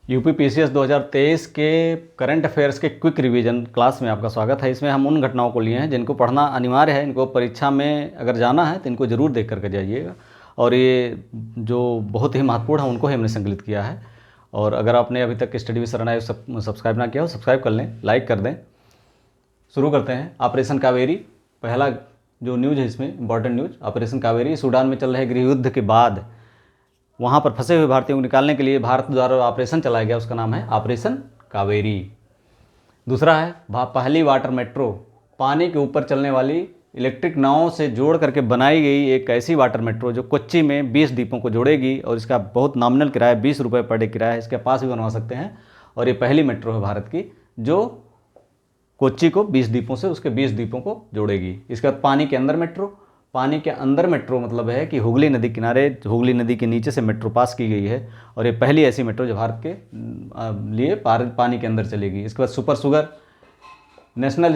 UP PCS 2023 के current affairs के quick revision class में आपका स्वागत है। इसमें हम उन घटनाओं को लिए हैं जिनको पढ़ना अनिवार्य है। इनको परीक्षा में अगर जाना है तो इनको ज़रूर देख करके जाइएगा, और ये जो बहुत ही महत्वपूर्ण है उनको ही हमने संकलित किया है। और अगर आपने अभी तक स्टडी विद शरण सब्सक्राइब ना किया हो, सब्सक्राइब कर लें, लाइक कर दें। शुरू करते हैं। ऑपरेशन कावेरी पहला जो न्यूज़ है इसमें important news. Operation Kaveri Sudan में चल रहे गृह युद्ध के बाद वहाँ पर फंसे हुए भारतीयों को निकालने के लिए भारत द्वारा ऑपरेशन चलाया गया, उसका नाम है ऑपरेशन कावेरी। दूसरा है पहली वाटर मेट्रो, पानी के ऊपर चलने वाली इलेक्ट्रिक नावों से जोड़ करके बनाई गई एक ऐसी वाटर मेट्रो जो कोच्चि में 20 द्वीपों को जोड़ेगी, और इसका बहुत नॉमिनल किराया 20 रुपये पर डे किराया है। इसके पास भी बनवा सकते हैं, और ये पहली मेट्रो है भारत की जो कोच्चि को 20 द्वीपों से उसके 20 द्वीपों को जोड़ेगी। इसके बाद पानी के अंदर मेट्रो। पानी के अंदर मेट्रो मतलब है कि हुगली नदी किनारे, हुगली नदी के नीचे से मेट्रो पास की गई है, और ये पहली ऐसी मेट्रो जो भारत के लिए पानी के अंदर चलेगी। इसके बाद super sugar, national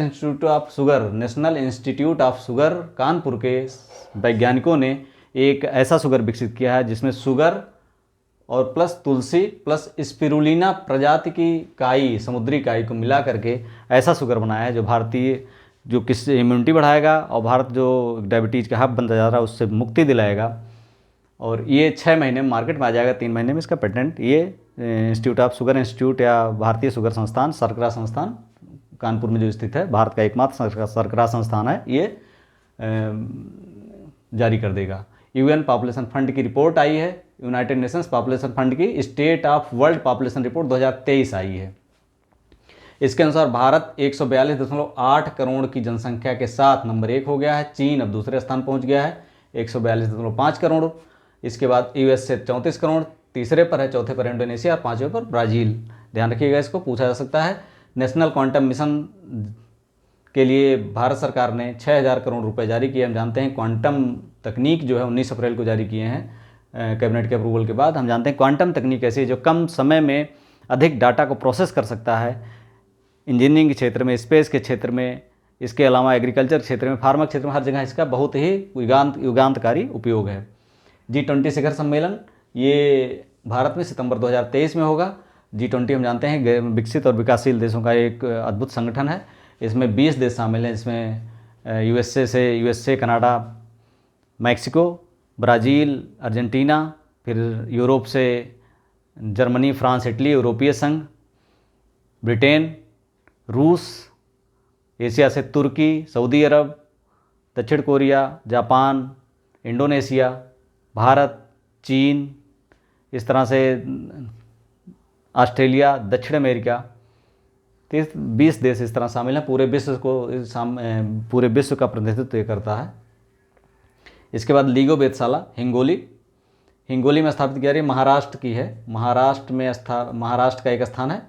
institute of sugar Kanpur के वैज्ञानिकों ने एक ऐसा शुगर विकसित किया है जिसमें शुगर और प्लस तुलसी प्लस स्पिरुलिना प्रजाति की काई, समुद्री काई को मिला करके ऐसा शुगर बनाया है जो भारतीय जो किससे इम्यूनिटी बढ़ाएगा, और भारत जो डायबिटीज़ का हब बनता जा रहा है उससे मुक्ति दिलाएगा। और ये 6 महीने में मार्केट में आ जाएगा, 3 महीने में इसका पेटेंट। ये इंस्टीट्यूट ऑफ शुगर इंस्टीट्यूट या भारतीय शुगर संस्थान, सरकरा संस्थान कानपुर में जो स्थित है, भारत का एकमात्र सरकरा संस्थान है, ये जारी कर देगा। यूएन पॉपुलेशन फंड की रिपोर्ट आई है, यूनाइटेड नेशंस पॉपुलेशन फंड की state of world population report 2023 आई है। इसके अनुसार भारत 142.8 करोड़ की जनसंख्या के साथ नंबर 1 हो गया है। चीन अब दूसरे स्थान पहुंच गया है 142.5 करोड़। इसके बाद यूएस से 34 करोड़, तीसरे पर है, चौथे पर इंडोनेशिया और 5वें पर ब्राज़ील। ध्यान रखिएगा, इसको पूछा जा सकता है। नेशनल क्वांटम मिशन के लिए भारत सरकार ने 6000 करोड़ रुपए जारी किए। हम जानते हैं क्वांटम तकनीक जो है 19 अप्रैल को जारी किए हैं कैबिनेट के अप्रूवल के बाद। हम जानते हैं क्वांटम तकनीक ऐसी है जो कम समय में अधिक डाटा को प्रोसेस कर सकता है। इंजीनियरिंग के क्षेत्र में, स्पेस के क्षेत्र में, इसके अलावा एग्रीकल्चर के क्षेत्र में, फार्मा क्षेत्र में, हर जगह इसका बहुत ही युगांतकारी उपयोग है। G20 शिखर सम्मेलन ये भारत में सितंबर 2023 में होगा। G20 हम जानते हैं विकसित और विकासशील देशों का एक अद्भुत संगठन है। इसमें 20 देश शामिल हैं, जिसमें USA, Canada, Mexico, Brazil, Argentina, फिर यूरोप से जर्मनी, फ्रांस, इटली, यूरोपीय संघ, ब्रिटेन, रूस, एशिया से तुर्की, सऊदी अरब, दक्षिण कोरिया, जापान, इंडोनेशिया, भारत, चीन, इस तरह से ऑस्ट्रेलिया, दक्षिण अमेरिका, 20 देश इस तरह शामिल हैं। पूरे विश्व का प्रतिनिधित्व करता है। इसके बाद लीगो वेधशाला हिंगोली में स्थापित किया, रही महाराष्ट्र की है। महाराष्ट्र का एक स्थान है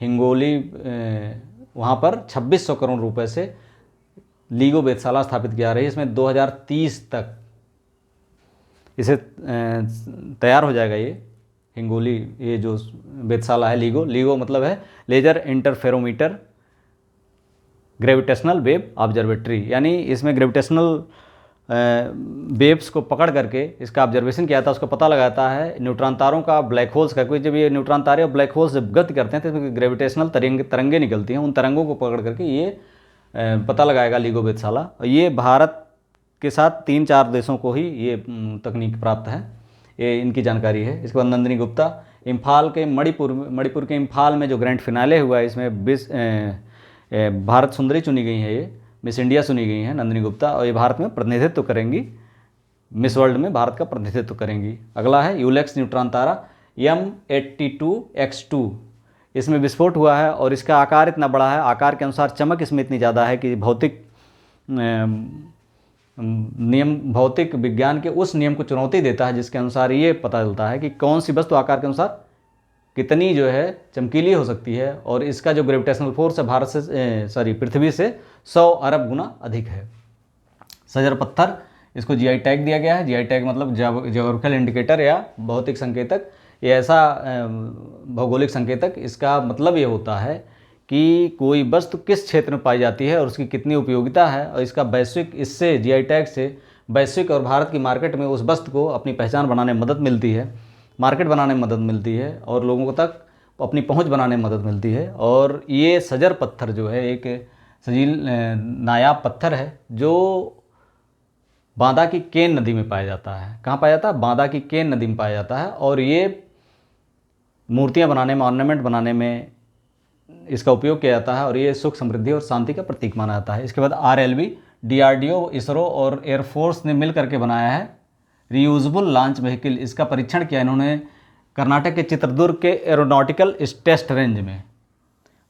हिंगोली, वहाँ पर 2600 करोड़ रुपए से लीगो वेधशाला स्थापित किया रही है। इसमें 2030 तक इसे तैयार हो जाएगा ये हिंगोली, ये जो वेधशाला है। लीगो मतलब है laser interferometer gravitational wave observatory, यानी इसमें ग्रेविटेशनल वेव्स को पकड़ करके इसका ऑब्जर्वेशन किया था, उसको पता लगाता है न्यूट्रॉन तारों का, ब्लैक होल्स का। क्योंकि जब ये न्यूट्रॉन तारे और ब्लैक होल्स जब गति करते हैं तो इसमें ग्रेविटेशनल तरंगे निकलती हैं, उन तरंगों को पकड़ करके ये पता लगाएगा लीगो वेधशाला। और ये भारत के साथ 3-4 देशों को ही ये तकनीक प्राप्त है, ये इनकी जानकारी है। इसके बाद नंदिनी गुप्ता, मणिपुर के इम्फाल में जो ग्रैंड फिनाले हुआ है, इसमें भारत सुंदरी चुनी गई है, ये मिस इंडिया चुनी गई हैं नंदिनी गुप्ता, और ये भारत में प्रतिनिधित्व करेंगी, मिस वर्ल्ड में भारत का प्रतिनिधित्व करेंगी। अगला है यूलेक्स न्यूट्रॉन तारा M82X2, इसमें विस्फोट हुआ है और इसका आकार इतना बड़ा है, आकार के अनुसार चमक इसमें इतनी ज़्यादा है कि भौतिक विज्ञान के उस नियम को चुनौती देता है जिसके अनुसार ये पता चलता है कि कौन सी वस्तु आकार के अनुसार कितनी जो है चमकीली हो सकती है, और इसका जो ग्रेविटेशनल फोर्स है पृथ्वी से 100 अरब गुना अधिक है। सजर पत्थर, इसको जीआई टैग दिया गया है। जीआई टैग मतलब ज्योग्राफिकल इंडिकेटर या भौतिक संकेतक। ये ऐसा भौगोलिक संकेतक, इसका मतलब ये होता है कि कोई वस्तु किस क्षेत्र में पाई जाती है और उसकी कितनी उपयोगिता है, और इसका इससे जीआई टैग से वैश्विक और भारत की मार्केट में उस वस्तु को अपनी पहचान बनाने में मदद मिलती है, मार्केट बनाने में मदद मिलती है, और लोगों तक अपनी पहुंच बनाने में मदद मिलती है। और ये सजर पत्थर जो है एक सजील नायाब पत्थर है जो बांदा की केन नदी में पाया जाता है। कहाँ पाया जाता है? बांदा की केन नदी में पाया जाता है। और ये मूर्तियाँ बनाने में, ऑर्नामेंट बनाने में इसका उपयोग किया जाता है और ये सुख, समृद्धि और शांति का प्रतीक माना जाता है। इसके बाद RLV, DRDO, इसरो और एयरफोर्स ने मिल करके बनाया है रीयूजेबल लॉन्च व्हीकल। इसका परीक्षण किया इन्होंने कर्नाटक के चित्रदुर्ग के एरोनॉटिकल टेस्ट रेंज में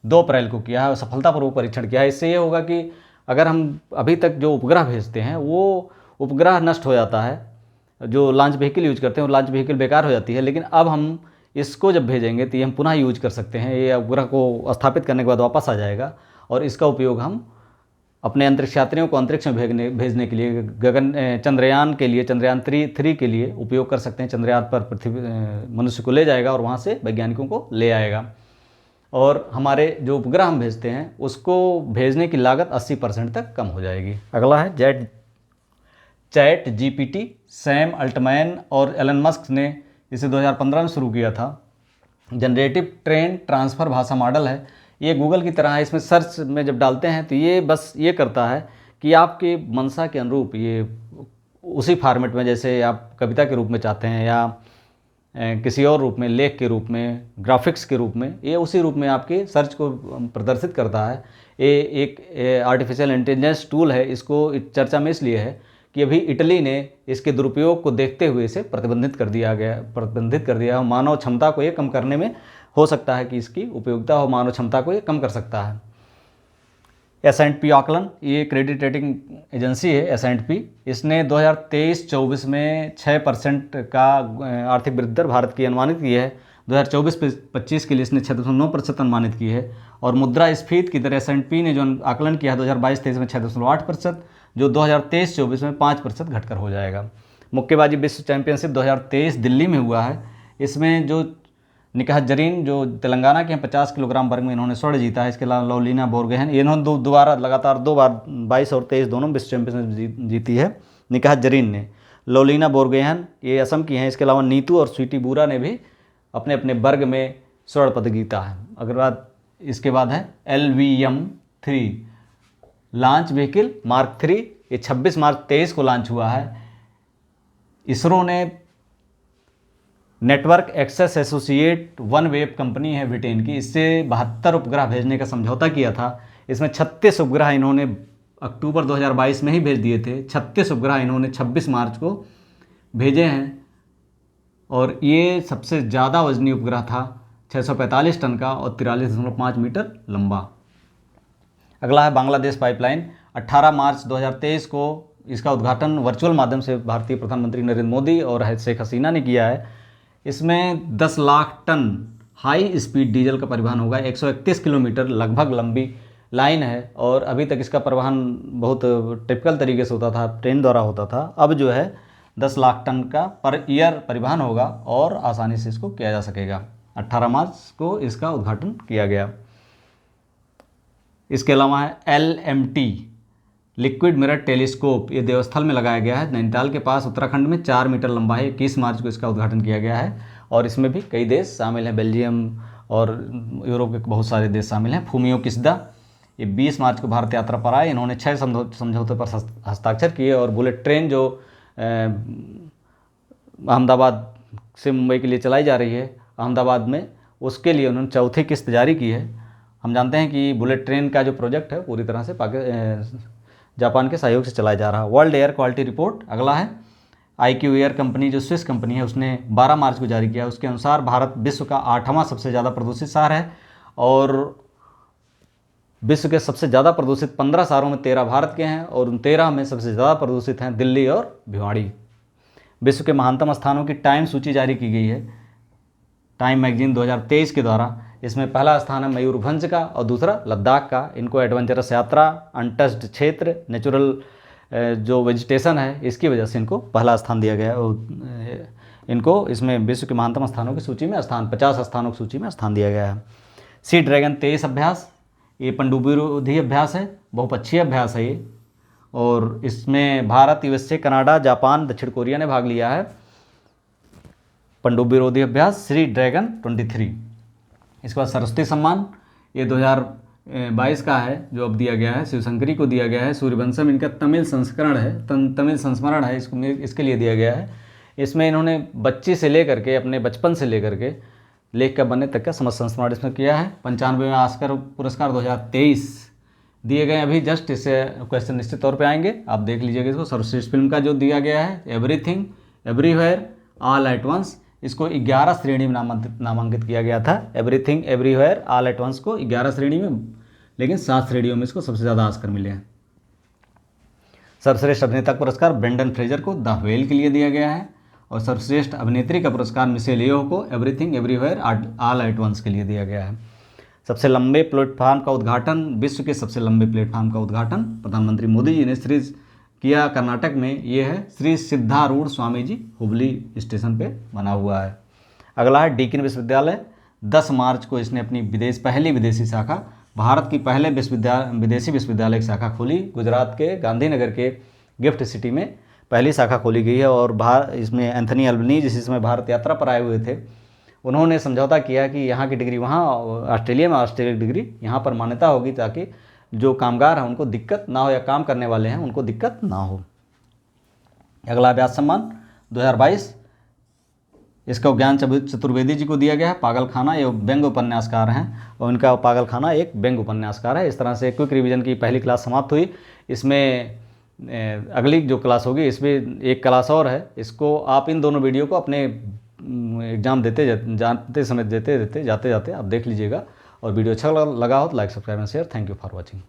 2 अप्रैल को किया है और सफलतापूर्वक परीक्षण किया है। इससे ये होगा कि अगर हम अभी तक जो उपग्रह भेजते हैं वो उपग्रह नष्ट हो जाता है, जो लॉन्च व्हीकल यूज करते हैं वो लॉन्च व्हीकल बेकार हो जाती है, लेकिन अब हम इसको जब भेजेंगे तो ये हम पुनः यूज कर सकते हैं। ये उपग्रह को स्थापित करने के बाद वापस आ जाएगा और इसका उपयोग हम अपने अंतरिक्ष यात्रियों को अंतरिक्ष में भेजने के लिए, चंद्रयान के लिए, चंद्रयान 3 के लिए उपयोग कर सकते हैं। चंद्रयान पर पृथ्वी मनुष्य को ले जाएगा और वहाँ से वैज्ञानिकों को ले आएगा। और हमारे जो उपग्रह हम भेजते हैं उसको भेजने की लागत 80% तक कम हो जाएगी। अगला है ChatGPT। सैम अल्टमैन और एलन मस्क ने इसे 2015 में शुरू किया था। जनरेटिव ट्रेन ट्रांसफ़र भाषा मॉडल है। ये गूगल की तरह है। इसमें सर्च में जब डालते हैं तो ये बस ये करता है कि आपके मंशा के अनुरूप ये उसी फॉर्मेट में, जैसे आप कविता के रूप में चाहते हैं या किसी और रूप में, लेख के रूप में, ग्राफिक्स के रूप में, ये उसी रूप में आपके सर्च को प्रदर्शित करता है। ये एक आर्टिफिशियल इंटेलिजेंस टूल है। इसको चर्चा में इसलिए है कि अभी इटली ने इसके दुरुपयोग को देखते हुए इसे प्रतिबंधित कर दिया। मानव क्षमता को ये कम करने में हो सकता है कि इसकी उपयोगिता हो, मानव क्षमता को ये कम कर सकता है। S&P आकलन, ये क्रेडिट रेटिंग एजेंसी है S&P। इसने 2023-24 में 6% का आर्थिक वृद्धि दर भारत की अनुमानित की है। 2024-25 के लिए इसने 6.9% अनुमानित की है। और मुद्रास्फीति की दर S&P ने जो आकलन किया है 2022-23 में 6.8%, जो 2023-24 में 5% घटकर हो जाएगा। मुक्केबाजी विश्व चैंपियनशिप 2023 दिल्ली में हुआ है। इसमें जो निकाह जरीन जो तेलंगाना के हैं 50 किलोग्राम वर्ग में इन्होंने स्वर्ण जीता है। इसके अलावा लवलीना बोरगोहेन, इन्होंने दोबारा लगातार 2 बार 22 और 23 दोनों विश्व चैंपियनशिप जीती है निकाह जरीन ने। लवलीना बोरगोहेन ये असम की हैं। इसके अलावा नीतू और स्वीटी बूरा ने भी अपने अपने वर्ग में स्वर्ण पदक जीता है। अगर इसके बाद है LVM-3 लॉन्च व्हीकल मार्क 3। ये 26 मार्च 23 को लॉन्च हुआ है। इसरो ने network access associate OneWeb company है ब्रिटेन की, इससे 72 उपग्रह भेजने का समझौता किया था। इसमें 36 उपग्रह इन्होंने अक्टूबर 2022 में ही भेज दिए थे। 36 उपग्रह इन्होंने 26 मार्च को भेजे हैं और ये सबसे ज़्यादा वजनी उपग्रह था, 645 टन का और 43.5 मीटर लंबा। अगला है बांग्लादेश पाइपलाइन। 18 मार्च 2023 को इसका उद्घाटन वर्चुअल माध्यम से भारतीय प्रधानमंत्री नरेंद्र मोदी और शेख हसीना ने किया है। इसमें 10 lakh tonne high speed diesel का परिवहन होगा। 131 किलोमीटर लगभग लंबी लाइन है और अभी तक इसका परिवहन बहुत टिपिकल तरीके से होता था, ट्रेन द्वारा होता था। अब जो है 10 लाख टन का पर ईयर परिवहन होगा और आसानी से इसको किया जा सकेगा। 18 मार्च को इसका उद्घाटन किया गया। इसके अलावा है LMT लिक्विड मिरर टेलीस्कोप। ये देवस्थल में लगाया गया है नैनीताल के पास उत्तराखंड में, 4 मीटर लंबा है। 21 मार्च को इसका उद्घाटन किया गया है और इसमें भी कई देश शामिल हैं, बेल्जियम और यूरोप के बहुत सारे देश शामिल हैं। फूमियो किस्दा ये 20 मार्च को भारत यात्रा पर आए। इन्होंने 6 समझौते पर हस्ताक्षर किए और बुलेट ट्रेन जो अहमदाबाद से मुंबई के लिए चलाई जा रही है अहमदाबाद में, उसके लिए उन्होंने 4थी किस्त जारी की है। हम जानते हैं कि बुलेट ट्रेन का जो प्रोजेक्ट है पूरी तरह से जापान के सहयोग से चलाया जा रहा है। वर्ल्ड एयर क्वालिटी रिपोर्ट अगला है। IQ एयर कंपनी जो स्विस कंपनी है उसने 12 मार्च को जारी किया। उसके अनुसार भारत विश्व का 8वां सबसे ज़्यादा प्रदूषित शहर है और विश्व के सबसे ज़्यादा प्रदूषित 15 शहरों में 13 भारत के हैं और उन 13 में सबसे ज़्यादा प्रदूषित हैं दिल्ली और भिवाड़ी। विश्व के महानतम स्थानों की टाइम सूची जारी की गई है टाइम मैगजीन 2023 के द्वारा। इसमें पहला स्थान है मयूरभंज का और दूसरा लद्दाख का। इनको एडवेंचरस यात्रा, अनटच्ड क्षेत्र, नेचुरल जो वेजिटेशन है इसकी वजह से इनको पहला स्थान दिया गया है। इनको इसमें विश्व के महानतम स्थानों की सूची में 50 स्थानों की सूची में स्थान दिया गया है। सी ड्रैगन 23 अभ्यास, ये पनडुब्बी रोधी अभ्यास है, बहुपक्षीय अभ्यास है ये, और इसमें भारत, USA, कनाडा, जापान, दक्षिण कोरिया ने भाग लिया है। पनडुब्बी रोधी अभ्यास सी ड्रैगन 23। इसके बाद सरस्वती सम्मान, ये 2022 का है जो अब दिया गया है, शिवशंकरी को दिया गया है। सूर्यवंशम इनका तमिल संस्करण है, तमिल संस्मरण है, इसके लिए दिया गया है। इसमें इन्होंने बच्चे से लेकर के, अपने बचपन से लेकर के लेखक बनने तक का समस्त संस्मरण इसमें किया है। 95वें ऑस्कर पुरस्कार 2023 दिए गए, अभी जस्ट इससे क्वेश्चन निश्चित तौर पे आएंगे, आप देख लीजिएगा इसको। सर्वश्रेष्ठ फिल्म का जो दिया गया है Everything Everywhere All at Once, इसको 11 श्रेणी में नामांकित किया गया था। Everything Everywhere All at Once को 11 श्रेणी में, लेकिन 7 श्रेणियों में इसको सबसे ज़्यादा ऑस्कर मिले हैं। सर्वश्रेष्ठ अभिनेता का पुरस्कार ब्रेंडन फ्रेजर को द व्हेल के लिए दिया गया है, और सर्वश्रेष्ठ अभिनेत्री का पुरस्कार मिशेल येओह को Everything Everywhere All at Once के लिए दिया गया है। सबसे लंबे प्लेटफार्म का उद्घाटन, विश्व के सबसे लंबे प्लेटफार्म का उद्घाटन प्रधानमंत्री मोदी जी ने श्री किया कर्नाटक में, ये है श्री सिद्धारूढ़ स्वामी जी हुबली स्टेशन पे बना हुआ है। अगला है डीकिन विश्वविद्यालय, 10 मार्च को इसने अपनी पहली विदेशी शाखा, भारत की पहले विदेशी विश्वविद्यालय की शाखा खोली। गुजरात के गांधीनगर के गिफ्ट सिटी में पहली शाखा खोली गई है, और इसमें एंथनी अल्बनीज जिस समय भारत यात्रा पर आए हुए थे, उन्होंने समझौता किया कि यहाँ की डिग्री वहाँ, ऑस्ट्रेलिया में ऑस्ट्रेलिया की डिग्री यहाँ पर मान्यता होगी, ताकि जो कामगार हैं उनको दिक्कत ना हो, या काम करने वाले हैं उनको दिक्कत ना हो। अगला व्यास सम्मान 2022, इसका ज्ञान चतुर्वेदी जी को दिया गया है। पागलखाना, ये व्यंग्य उपन्यासकार हैं, और इनका पागलखाना एक व्यंग्य उपन्यासकार है। इस तरह से क्विक रिवीजन की पहली क्लास समाप्त हुई। इसमें अगली जो क्लास होगी, इसमें एक क्लास और है, इसको आप इन दोनों वीडियो को अपने एग्ज़ाम जाते समय जाते आप देख लीजिएगा, और वीडियो अच्छा लगा हो तो like subscribe and share. Thank you for watching.